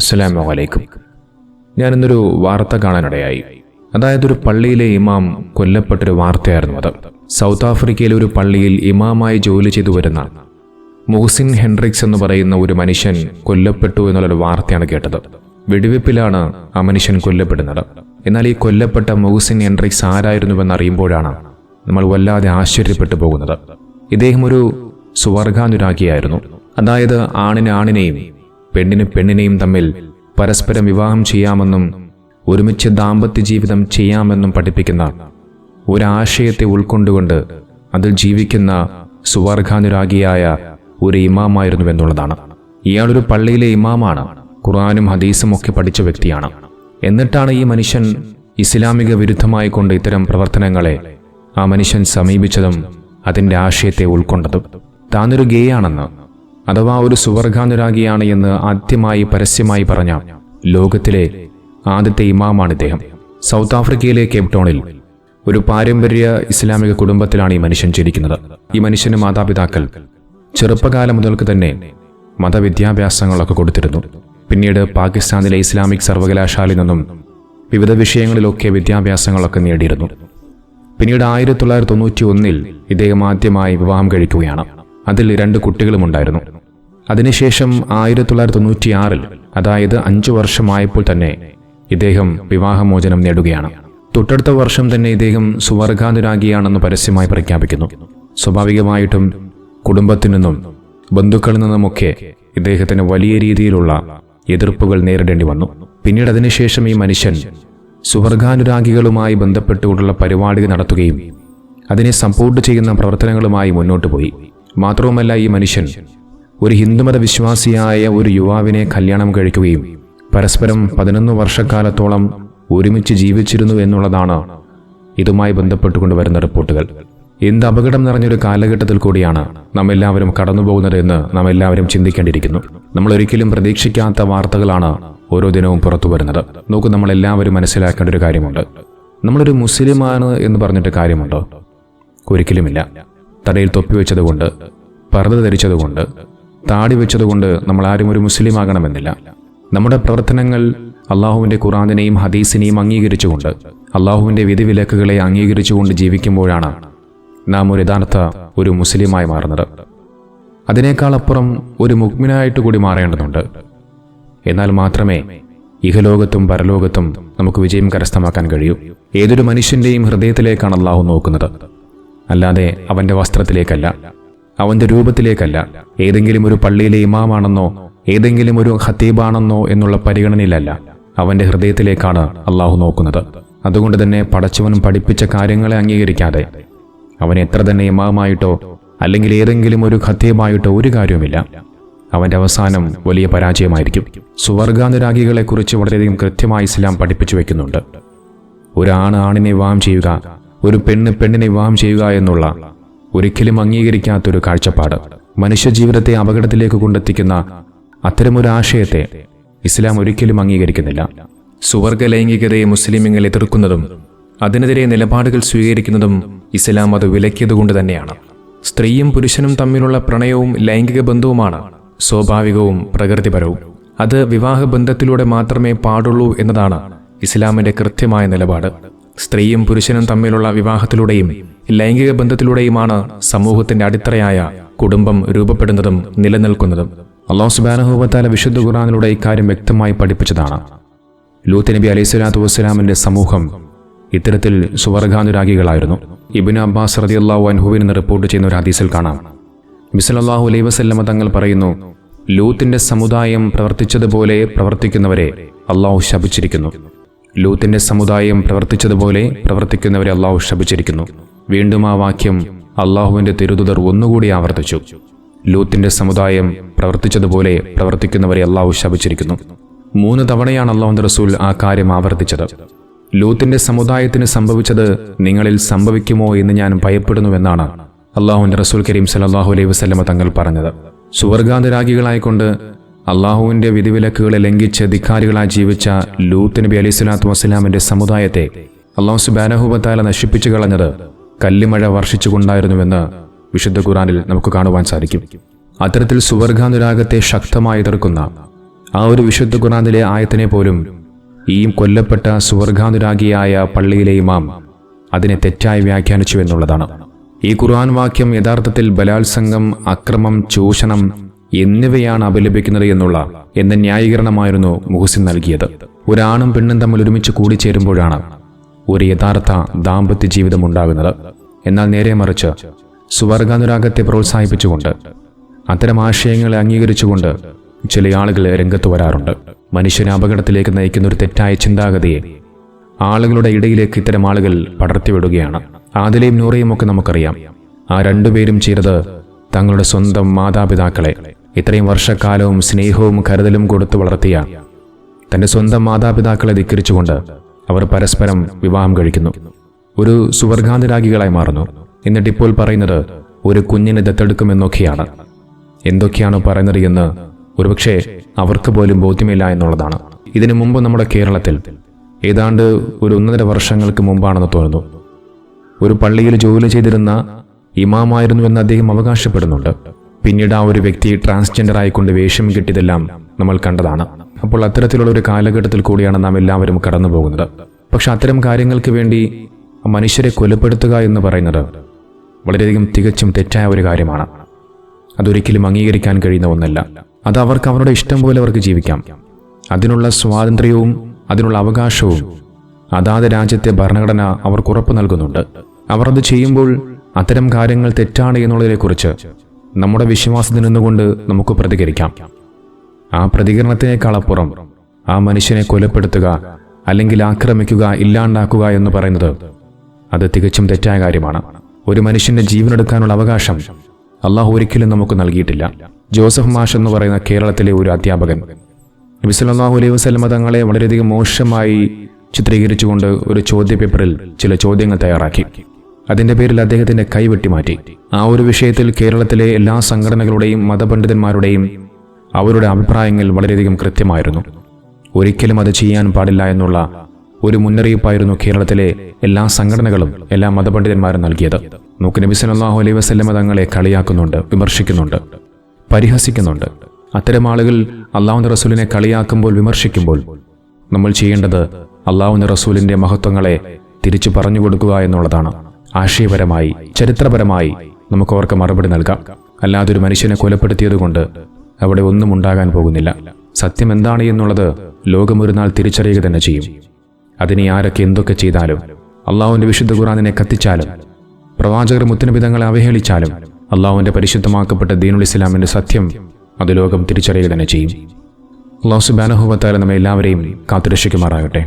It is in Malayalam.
അസ്സലാമു അലൈക്കും. ഞാനിന്നൊരു വാർത്ത കാണാനിടയായി. അതായത് ഒരു പള്ളിയിലെ ഇമാം കൊല്ലപ്പെട്ടൊരു വാർത്തയായിരുന്നു അത്. സൗത്ത് ആഫ്രിക്കയിലെ ഒരു പള്ളിയിൽ ഇമാമായി ജോലി ചെയ്തു വരുന്ന മുഹ്സിൻ ഹെൻഡ്രിക്സ് എന്ന് പറയുന്ന ഒരു മനുഷ്യൻ കൊല്ലപ്പെട്ടു എന്നുള്ളൊരു വാർത്തയാണ് കേട്ടത്. വെടിവെപ്പിലാണ് ആ മനുഷ്യൻ കൊല്ലപ്പെടുന്നത്. എന്നാൽ ഈ കൊല്ലപ്പെട്ട മുഹ്സിൻ ഹെൻഡ്രിക്സ് ആരായിരുന്നുവെന്നറിയുമ്പോഴാണ് നമ്മൾ വല്ലാതെ ആശ്ചര്യപ്പെട്ടു പോകുന്നത്. ഇദ്ദേഹം ഒരു സുവർഗാനുരാഗിയായിരുന്നു. അതായത് ആണിന് ആണിനെയും പെണ്ണിന് പെണ്ണിനെയും തമ്മിൽ പരസ്പരം വിവാഹം ചെയ്യാമെന്നും ഒരുമിച്ച് ദാമ്പത്യ ജീവിതം ചെയ്യാമെന്നും പഠിപ്പിക്കുന്ന ഒരാശയത്തെ ഉൾക്കൊണ്ടുകൊണ്ട് അതിൽ ജീവിക്കുന്ന സുവർഗാനുരാഗിയായ ഒരു ഇമാമായിരുന്നുവെന്നുള്ളതാണ്. ഇയാളൊരു പള്ളിയിലെ ഇമാമാണ്. ഖുർആനും ഹദീസും ഒക്കെ പഠിച്ച വ്യക്തിയാണ്. എന്നിട്ടാണ് ഈ മനുഷ്യൻ ഇസ്ലാമിക വിരുദ്ധമായി കൊണ്ട് ഇത്തരം പ്രവർത്തനങ്ങളെ ആ മനുഷ്യൻ സമീപിച്ചതും അതിൻ്റെ ആശയത്തെ ഉൾക്കൊണ്ടതും. താനൊരു ഗേ ആണെന്ന്, അഥവാ ഒരു സുവർഗാനുരാഗിയാണ് എന്ന് ആദ്യമായി പരസ്യമായി പറഞ്ഞ ലോകത്തിലെ ആദ്യത്തെ ഇമാമാണ് ഇദ്ദേഹം. സൗത്ത് ആഫ്രിക്കയിലെ കേപ്പ് ടൗണിൽ ഒരു പാരമ്പര്യ ഇസ്ലാമിക കുടുംബത്തിലാണ് ഈ മനുഷ്യൻ ജനിക്കുന്നത്. ഈ മനുഷ്യന് മാതാപിതാക്കൾ ചെറുപ്പകാലം മുതൽക്ക് തന്നെ മതവിദ്യാഭ്യാസങ്ങളൊക്കെ കൊടുത്തിരുന്നു. പിന്നീട് പാകിസ്ഥാനിലെ ഇസ്ലാമിക് സർവകലാശാലയിൽ നിന്നും വിവിധ വിഷയങ്ങളിലൊക്കെ വിദ്യാഭ്യാസങ്ങളൊക്കെ നേടിയിരുന്നു. പിന്നീട് 1991 ഇദ്ദേഹം ആദ്യമായി വിവാഹം കഴിക്കുകയാണ്. അതിൽ 2 കുട്ടികളുമുണ്ടായിരുന്നു. അതിനുശേഷം 1996 അതായത് 5 വർഷമായപ്പോൾ തന്നെ ഇദ്ദേഹം വിവാഹമോചനം നേടുകയാണ്. തൊട്ടടുത്ത വർഷം തന്നെ ഇദ്ദേഹം സുവർഗാനുരാഗിയാണെന്ന് പരസ്യമായി പ്രഖ്യാപിക്കുന്നു. സ്വാഭാവികമായിട്ടും കുടുംബത്തിൽ നിന്നും ബന്ധുക്കളിൽ നിന്നുമൊക്കെ ഇദ്ദേഹത്തിന് വലിയ രീതിയിലുള്ള എതിർപ്പുകൾ നേരിടേണ്ടി വന്നു. പിന്നീട് അതിനുശേഷം ഈ മനുഷ്യൻ സുവർഗാനുരാഗികളുമായി ബന്ധപ്പെട്ടുകൊണ്ടുള്ള പരിപാടി നടത്തുകയും അതിനെ സപ്പോർട്ട് ചെയ്യുന്ന പ്രവർത്തനങ്ങളുമായി മുന്നോട്ട് പോയി. മാത്രവുമല്ല, ഈ മനുഷ്യൻ ഒരു ഹിന്ദുമത വിശ്വാസിയായ ഒരു യുവാവിനെ കല്യാണം കഴിക്കുകയും പരസ്പരം 11 വർഷക്കാലത്തോളം ഒരുമിച്ച് ജീവിച്ചിരുന്നു എന്നുള്ളതാണ് ഇതുമായി ബന്ധപ്പെട്ടുകൊണ്ട് വരുന്ന റിപ്പോർട്ടുകൾ. എന്ത് അപകടം നിറഞ്ഞൊരു കാലഘട്ടത്തിൽ കൂടിയാണ് നാം എല്ലാവരും കടന്നുപോകുന്നത് എന്ന് നാം എല്ലാവരും ചിന്തിക്കേണ്ടിയിരിക്കുന്നു. നമ്മൾ ഒരിക്കലും പ്രതീക്ഷിക്കാത്ത വാർത്തകളാണ് ഓരോ ദിനവും പുറത്തു വരുന്നത്. നോക്കൂ, നമ്മളെല്ലാവരും മനസ്സിലാക്കേണ്ട ഒരു കാര്യമുണ്ട്. നമ്മളൊരു മുസ്ലിമാണ് എന്ന് പറഞ്ഞിട്ട് കാര്യമുണ്ടോ? ഒരിക്കലുമില്ല. തലയിൽ തൊപ്പി വെച്ചതുകൊണ്ട്, പർദ്ദ ധരിച്ചതുകൊണ്ട്, താടി വെച്ചതുകൊണ്ട് നമ്മൾ ആരും ഒരു മുസ്ലിം ആകണമെന്നില്ല. നമ്മുടെ പ്രവർത്തനങ്ങൾ അള്ളാഹുവിൻ്റെ ഖുർആനിനെയും ഹദീസിനെയും അംഗീകരിച്ചുകൊണ്ട്, അള്ളാഹുവിൻ്റെ വിധിവിലക്കുകളെ അംഗീകരിച്ചുകൊണ്ട് ജീവിക്കുമ്പോഴാണ് നാം ഒരു യഥാർത്ഥ ഒരു മുസ്ലിമായി മാറുന്നത്. അതിനേക്കാളപ്പുറം ഒരു മുഅ്മിനായിട്ട് കൂടി മാറേണ്ടതുണ്ട്. എന്നാൽ മാത്രമേ ഇഹലോകത്തും പരലോകത്തും നമുക്ക് വിജയം കരസ്ഥമാക്കാൻ കഴിയൂ. ഏതൊരു മനുഷ്യൻ്റെയും ഹൃദയത്തിലേക്കാണ് അള്ളാഹു നോക്കുന്നത്, അല്ലാതെ അവൻ്റെ വസ്ത്രത്തിലേക്കല്ല, അവൻ്റെ രൂപത്തിലേക്കല്ല. ഏതെങ്കിലും ഒരു പള്ളിയിലെ ഇമാമാണെന്നോ ഏതെങ്കിലും ഒരു ഖതീബാണെന്നോ എന്നുള്ള പരിഗണനയിലല്ല, അവൻ്റെ ഹൃദയത്തിലേക്കാണ് അള്ളാഹു നോക്കുന്നത്. അതുകൊണ്ട് തന്നെ പടച്ചവനും പഠിപ്പിച്ച കാര്യങ്ങളെ അംഗീകരിക്കാതെ അവൻ എത്ര തന്നെ ഇമാമായിട്ടോ അല്ലെങ്കിൽ ഏതെങ്കിലും ഒരു ഖതീബായിട്ടോ ഒരു കാര്യവുമില്ല. അവൻ്റെ അവസാനം വലിയ പരാജയമായിരിക്കും. സുവർഗാനുരാഗികളെക്കുറിച്ച് വളരെയധികം കൃത്യമായി ഇസ്ലാം പഠിപ്പിച്ചു വയ്ക്കുന്നുണ്ട്. ഒരാണ് ആണിനെ വിവാഹം ചെയ്യുക, ഒരു പെണ്ണ് പെണ്ണിനെ വിവാഹം ചെയ്യുക എന്നുള്ള ഒരിക്കലും അംഗീകരിക്കാത്തൊരു കാഴ്ചപ്പാട്, മനുഷ്യജീവിതത്തെ അപകടത്തിലേക്ക് കൊണ്ടെത്തിക്കുന്ന അത്തരമൊരു ആശയത്തെ ഇസ്ലാം ഒരിക്കലും അംഗീകരിക്കുന്നില്ല. സുവർഗ ലൈംഗികതയെ മുസ്ലിമുകൾ എതിർക്കുന്നതും അതിനെതിരെ നിലപാടുകൾ സ്വീകരിക്കുന്നതും ഇസ്ലാം അത് വിലക്കിയതുകൊണ്ട് തന്നെയാണ്. സ്ത്രീയും പുരുഷനും തമ്മിലുള്ള പ്രണയവും ലൈംഗിക ബന്ധവുമാണ് സ്വാഭാവികവും പ്രകൃതിപരവും. അത് വിവാഹബന്ധത്തിലൂടെ മാത്രമേ പാടുള്ളൂ എന്നതാണ് ഇസ്ലാമിൻ്റെ കൃത്യമായ നിലപാട്. സ്ത്രീയും പുരുഷനും തമ്മിലുള്ള വിവാഹത്തിലൂടെയും ലൈംഗിക ബന്ധത്തിലൂടെയുമാണ് സമൂഹത്തിന്റെ അടിത്തറയായ കുടുംബം രൂപപ്പെടുന്നതും നിലനിൽക്കുന്നതും. അല്ലാഹു സുബ്ഹാനഹു വ തആല വിശുദ്ധ ഖുർആനിലൂടെ ഇക്കാര്യം വ്യക്തമായി പഠിപ്പിച്ചതാണ്. ലൂത്ത് നബി അലൈഹി സ്വലാത്തു വസ്സലാമിന്റെ സമൂഹം ഇത്തരത്തിൽ സുവർഗാനുരാഗികളായിരുന്നു. ഇബ്നു അബ്ബാസ് റളിയല്ലാഹു അൻഹുവിൽ നിന്ന് റിപ്പോർട്ട് ചെയ്യുന്ന ഒരു ഹദീസിൽ കാണാം, നബി സല്ലല്ലാഹു അലൈഹി വസല്ലമ തങ്ങൾ പറയുന്നു, ലൂത്തിന്റെ സമുദായം പ്രവർത്തിച്ചതുപോലെ പ്രവർത്തിക്കുന്നവരെ അല്ലാഹു ശപിച്ചിരിക്കുന്നു. ലൂത്തിന്റെ സമുദായം പ്രവർത്തിച്ചതുപോലെ പ്രവർത്തിക്കുന്നവരെ അല്ലാഹു ശപിച്ചിരിക്കുന്നു. വീണ്ടും ആ വാക്യം അള്ളാഹുവിന്റെ തിരുദൂതർ ഒന്നുകൂടി ആവർത്തിച്ചു, ലൂത്തിന്റെ സമുദായം പ്രവർത്തിച്ചതുപോലെ പ്രവർത്തിക്കുന്നവരെ അല്ലാഹു ശപിച്ചിരിക്കുന്നു. 3 തവണയാണ് അല്ലാഹുവിന്റെ റസൂൽ ആ കാര്യം ആവർത്തിച്ചത്. ലൂത്തിന്റെ സമുദായത്തിന് സംഭവിച്ചത് നിങ്ങളിൽ സംഭവിക്കുമോ എന്ന് ഞാൻ ഭയപ്പെടുന്നുവെന്നാണ് അല്ലാഹുവിന്റെ റസൂൽ കരീം സല്ലല്ലാഹു അലൈഹി വസല്ലമ തങ്ങൾ പറഞ്ഞത്. സുവർഗാനുരാഗികളായിക്കൊണ്ട് അള്ളാഹുവിൻ്റെ വിധിവിലക്കുകളെ ലംഘിച്ച് ധിക്കാരികളായി ജീവിച്ച ലൂത്ത് നബി അലൈഹി സ്വലാത്തു വസ്സലാമിൻ്റെ സമുദായത്തെ അല്ലാഹു സുബ്ഹാനഹു വ തആല നശിപ്പിച്ചു കളഞ്ഞത് കല്ലുമഴ വർഷിച്ചുകൊണ്ടായിരുന്നുവെന്ന് വിശുദ്ധ ഖുർആനിൽ നമുക്ക് കാണുവാൻ സാധിക്കും. അത്തരത്തിൽ സുവർഗാനുരാഗത്തെ ശക്തമായി എതിർക്കുന്ന ആ ഒരു വിശുദ്ധ ഖുർആനിലെ ആയത്തിനെ പോലും ഈ കൊല്ലപ്പെട്ട സ്വർഗാനുരാഗിയായ പള്ളിയിലെ ഇമാം അതിനെ തെറ്റായി വ്യാഖ്യാനിച്ചു എന്നുള്ളതാണ്. ഈ ഖുർആൻ വാക്യം യഥാർത്ഥത്തിൽ ബലാത്സംഗം, അക്രമം, ചൂഷണം എന്നിവയാണ് അപലപിക്കുന്നത് എന്ന ന്യായീകരണമായിരുന്നു മുഹസിൻ നൽകിയത്. ഒരാണും പെണ്ണും തമ്മിൽ ഒരുമിച്ച് കൂടിച്ചേരുമ്പോഴാണ് ഒരു യഥാർത്ഥ ദാമ്പത്യ ജീവിതം ഉണ്ടാകുന്നത്. എന്നാൽ നേരെ മറിച്ച് സ്വർഗാനുരാഗത്തെ പ്രോത്സാഹിപ്പിച്ചുകൊണ്ട്, അത്തരം ആശയങ്ങളെ അംഗീകരിച്ചുകൊണ്ട് ചില ആളുകൾ രംഗത്ത് വരാറുണ്ട്. മനുഷ്യനെ അപകടത്തിലേക്ക് നയിക്കുന്ന ഒരു തെറ്റായ ചിന്താഗതിയെ ആളുകളുടെ ഇടയിലേക്ക് ഇത്തരം ആളുകൾ പടർത്തിവിടുകയാണ്. ആദിലയും നൂറയും ഒക്കെ നമുക്കറിയാം. ആ രണ്ടുപേരും ചെയ്തത് തങ്ങളുടെ സ്വന്തം മാതാപിതാക്കളെ ഇത്രയും വർഷക്കാലവും സ്നേഹവും കരുതലും കൊടുത്തു വളർത്തിയ തൻ്റെ സ്വന്തം മാതാപിതാക്കളെ ധിക്കരിച്ചുകൊണ്ട് അവർ പരസ്പരം വിവാഹം കഴിക്കുന്നു. ഒരു സുവർഗാനുരാഗികളായി മാറുന്നു. എന്നിട്ടിപ്പോൾ പറയുന്നത് ഒരു കുഞ്ഞിനെ ദത്തെടുക്കുമെന്നൊക്കെയാണ്. എന്തൊക്കെയാണ് പറയുന്നത് എന്ന് ഒരുപക്ഷെ അവർക്ക് പോലും ബോധ്യമില്ല എന്നുള്ളതാണ്. ഇതിനു മുമ്പ് നമ്മുടെ കേരളത്തിൽ ഏതാണ്ട് ഒരു 1.5 വർഷങ്ങൾക്ക് മുമ്പാണെന്ന് തോന്നുന്നു, ഒരു പള്ളിയിൽ ജോലി ചെയ്തിരുന്ന ഇമാമായിരുന്നു എന്ന് അദ്ദേഹം അവകാശപ്പെടുന്നുണ്ട്. പിന്നീട് ആ ഒരു വ്യക്തി ട്രാൻസ്ജെൻഡർ ആയിക്കൊണ്ട് വേഷം കിട്ടിയതെല്ലാം നമ്മൾ കണ്ടതാണ്. അപ്പോൾ അത്തരത്തിലുള്ള ഒരു കാലഘട്ടത്തിൽ കൂടിയാണ് നാം എല്ലാവരും കടന്നു പോകുന്നത്. പക്ഷെ അത്തരം കാര്യങ്ങൾക്ക് വേണ്ടി മനുഷ്യരെ കൊലപ്പെടുത്തുക എന്ന് പറയുന്നത് വളരെയധികം തികച്ചും തെറ്റായ ഒരു കാര്യമാണ്. അതൊരിക്കലും അംഗീകരിക്കാൻ കഴിയുന്ന ഒന്നല്ല. അത് അവർക്ക് അവരുടെ ഇഷ്ടം പോലെ അവർക്ക് ജീവിക്കാം. അതിനുള്ള സ്വാതന്ത്ര്യവും അതിനുള്ള അവകാശവും അതാത് രാജ്യത്തെ ഭരണഘടന അവർക്ക് ഉറപ്പ് നൽകുന്നുണ്ട്. അവർ അത് ചെയ്യുമ്പോൾ അത്തരം കാര്യങ്ങൾ തെറ്റാണ് എന്നുള്ളതിനെക്കുറിച്ച് നമ്മുടെ വിശ്വാസത്തിൽ നിന്നുകൊണ്ട് നമുക്ക് പ്രതികരിക്കാം. ആ പ്രതികരണത്തിനേക്കാളപ്പുറം ആ മനുഷ്യനെ കൊലപ്പെടുത്തുക അല്ലെങ്കിൽ ആക്രമിക്കുക, ഇല്ലാണ്ടാക്കുക എന്ന് പറയുന്നത് അത് തികച്ചും തെറ്റായ കാര്യമാണ്. ഒരു മനുഷ്യന്റെ ജീവനെടുക്കാനുള്ള അവകാശം അള്ളാഹു ഒരിക്കലും നമുക്ക് നൽകിയിട്ടില്ല. ജോസഫ് മാഷ് എന്ന് പറയുന്ന കേരളത്തിലെ ഒരു അധ്യാപകൻ നബി സല്ലല്ലാഹു അലൈഹി വസല്ലം തങ്ങളെ വളരെയധികം മോശമായി ചിത്രീകരിച്ചുകൊണ്ട് ഒരു ചോദ്യപേപ്പറിൽ ചില ചോദ്യങ്ങൾ തയ്യാറാക്കി. അതിൻ്റെ പേരിൽ അദ്ദേഹത്തിൻ്റെ കൈ വെട്ടിമാറ്റി. ആ ഒരു വിഷയത്തിൽ കേരളത്തിലെ എല്ലാ സംഘടനകളുടെയും മതപണ്ഡിതന്മാരുടെയും അവരുടെ അഭിപ്രായങ്ങൾ വളരെയധികം കൃത്യമായിരുന്നു. ഒരിക്കലും അത് ചെയ്യാൻ പാടില്ല എന്നുള്ള ഒരു മുന്നറിയിപ്പായിരുന്നു കേരളത്തിലെ എല്ലാ സംഘടനകളും എല്ലാ മതപണ്ഡിതന്മാരും നൽകിയത്. നമുക്ക് നബി സല്ലല്ലാഹു അലൈഹി വസല്ലം തങ്ങളെ കളിയാക്കുന്നുണ്ട്, വിമർശിക്കുന്നുണ്ട്, പരിഹസിക്കുന്നുണ്ട്. അത്തരം ആളുകൾ അള്ളാഹുവിൻ്റെ റസൂലിനെ കളിയാക്കുമ്പോൾ, വിമർശിക്കുമ്പോൾ നമ്മൾ ചെയ്യേണ്ടത് അള്ളാഹുവിൻ്റെ റസൂലിൻ്റെ മഹത്വങ്ങളെ തിരിച്ചു പറഞ്ഞു കൊടുക്കുക എന്നുള്ളതാണ്. ആശയപരമായി, ചരിത്രപരമായി നമുക്ക് അവർക്ക് മറുപടി നൽകാം. അല്ലാതെ ഒരു മനുഷ്യനെ കൊലപ്പെടുത്തിയതുകൊണ്ട് അവിടെ ഒന്നും ഉണ്ടാകാൻ പോകുന്നില്ല. സത്യം എന്താണ് എന്നുള്ളത് ലോകം ഒരു നാൾ തിരിച്ചറിയുക തന്നെ ചെയ്യും. അതിനെ ആരൊക്കെ എന്തൊക്കെ ചെയ്താലും, അള്ളാഹുവിൻ്റെ വിശുദ്ധ ഖുർആനിനെ കത്തിച്ചാലും, പ്രവാചകർ മുത്തുനബി തങ്ങളെ അവഹേളിച്ചാലും, അള്ളാഹുവിൻ്റെ പരിശുദ്ധമാക്കപ്പെട്ട ദീനുൽ ഇസ്ലാമിൻ്റെ സത്യം അത് ലോകം തിരിച്ചറിയുക തന്നെ ചെയ്യും. അല്ലാഹു സുബ്ഹാനഹു വ തആല നമ്മെ എല്ലാവരെയും കാത്തുരക്ഷിക്കുമാറാകട്ടെ.